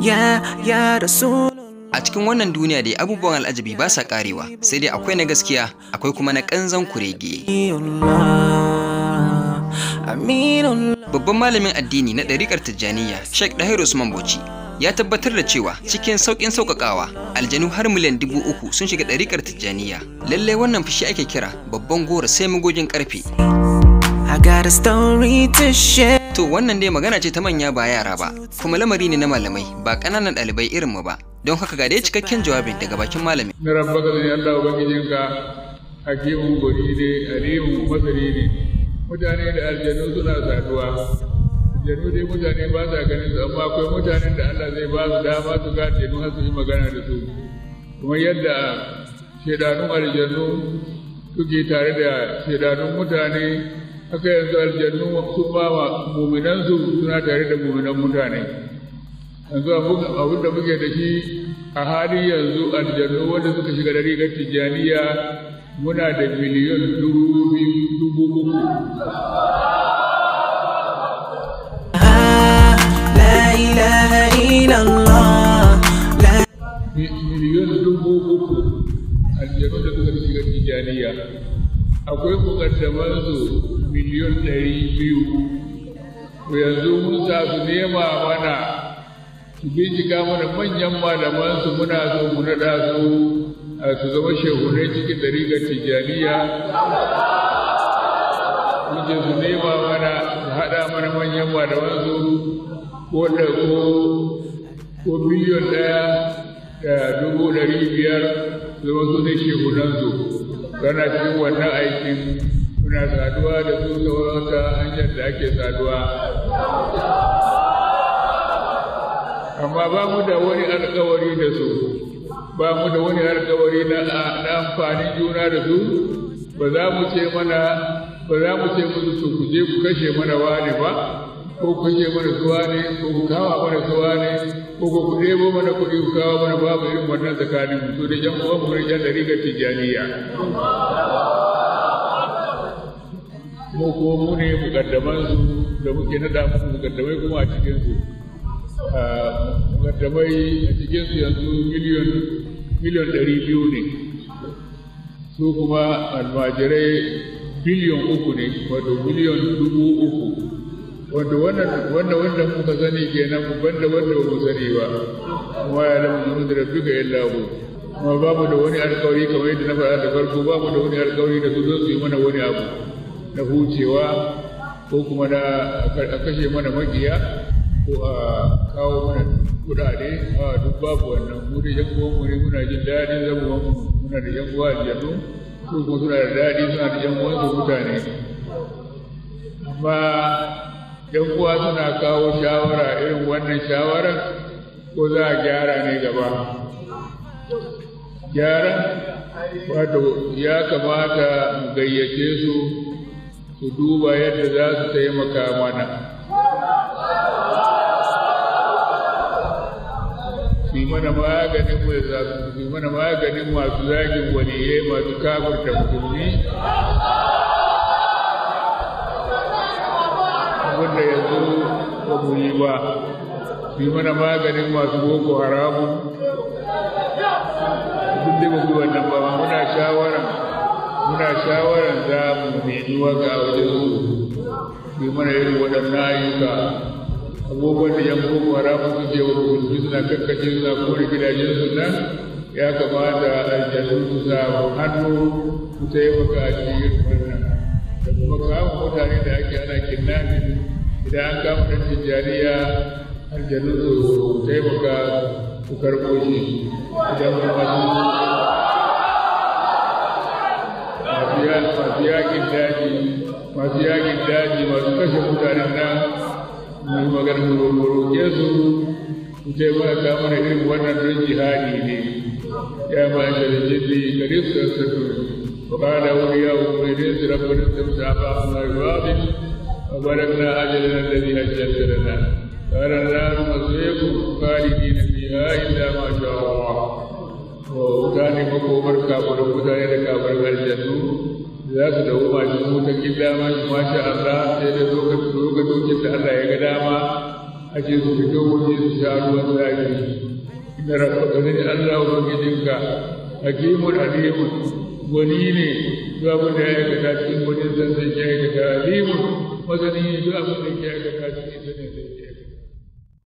ya Rasul. A cikin wannan duniya dai abubuwan al'ajabi ba sa karewa, sai dai akwai na gaskiya, akwai kuma na kanzan kurege. Babban malamin addini na Darikar Tijjaniyya, Shek Dahiru Bauchi, ya tabbatar da cewa cikin sauƙin sauƙaƙawa, aljanu har miliyan 3,000 sun shiga Darikar Tijjaniyya. Lallai wannan fushi ake kira babban goro sai magogin ƙarfe. To wannan dai magana ce ta manya ba yara ba, kuma lamari ne na malamai ba ƙananan ɗalibai irin mu ba. Don haka ga dai cikakken jawabin daga bakin malamin. Na rabbaka zai Allah ubangijinka, hakimin gori ne, alimun masari ne. Mutane da aljanu suna saduwa. Aljanu dai mutane ba sa ganin su, amma akwai mutanen da Allah zai ba su dama su ga aljanu har su yi magana da su. Kuma yadda shedanun aljanu suke tare da shedanun mutane, haka yanzu aljanu su ma muminansu suna tare da muminan mutane. Yanzu abin da muke da shi a halin yanzu aljanu wanda suka shiga Darikar Tijjaniyya muna da miliyan 3,000. Miliyan 3,000 aljanu da suka shiga Tijjaniyya. Akwai mukaddamansu miliyan 200. To yanzu mun sa su nema mana su bincika mana manyan malamansu, muna so mu naɗa su zama shehunai cikin Darikar Tijjaniyya. Muke su nema mana su haɗa mana manyan malamansu ko miliyan 1,500,000 zama su ne shehunansu. Kana cikin wannan aikin muna saduwa da su ta wata hanyar da ake saduwa. Amma ba mu da wani alkawari da su, ba mu da wani alkawari na amfanin juna da su. Ba za mu ce musu su ku je ku kashe mana wani ba, ko ku kashe mana suwa ne, ko ku kawo mana suwa ne, ko ku ɗebo mana kuɗi ku kawo mana, babu irin wannan tsakanin mu da jan uwan mu da jan Darikar Tijjaniyya. Mu ko mu ne mukaddamansu da muke naɗa musu mukaddamai kuma a cikinsu. Mukaddamai a cikinsu yanzu miliyan 200 ne, su kuma almajirai biliyan 3 ne, wato miliyan 3,000. wanda muka sani kenan banda wanda ba mu sani ba. Kuma ya lamu zuwa da rabbika illa hu. Kuma ba mu da wani alƙawari kamar yadda na faɗa da farko, ba mu da wani alƙawari da su zo su yi mana wani abu na hucewa ko kuma na a kashe mana makiya ko a kawo mana kuɗaɗe. A duk babu wannan. Mu da yan uwan mu ne muna jin daɗin zama muna da yan uwa aljanu, su kuma suna da daɗi, suna da yan uwansu mutane. Amma yan uwa suna kawo shawara irin wannan shawarar ko za a gyara ne gaba. Gyara wato ya kamata mu gayyace su su duba yadda za su taimaka mana. Su yi mana maganin masu zagin waliyai, masu kafirta musulmi. Wanda yanzu ba mu yi ba, su yi mana maganin masu boko haramun. Duk da mu wannan ba, muna shawaran za mu nemi waka a wajen su yi mana irin waɗannan ayyuka. Abubuwan da yan boko haramun suke wa musulmi suna kakkace suna kore gidajensu nan, ya kamata aljanu su sa hannu su taimaka a cikin wannan. Da kuma kama mutane da ake ana kidnapping, idan an kama ɗan Tijjaniyya aljanu su taimaka su karɓo shi. Idan masu yakin daji masu kashe mutanen nan mai magana su roƙe su taimaka mana irin wannan don jihadi ne. Ya ma shi da jiddi gare su da sattu. وقال أولياء المؤمنين ربنا استمتع بعضنا ببعض وبلغنا أجلنا الذي أجلت لنا قال النار مصيركم خالدين فيها إلا ما شاء الله. وكان مكوبر كافر وكان كافر الجنة za su dawo masu mutan gida ma sha Allah sai da lokacin da Allah ya ga dama a ce su fito waje su sha ruwan zafi inda rabbaka zai Allah ubangijinka hakimun alimun wani ne duk abin da ya aikata cikin wani zanzan ya aikata alimun masani ne duk abin da ya aikata cikin sanin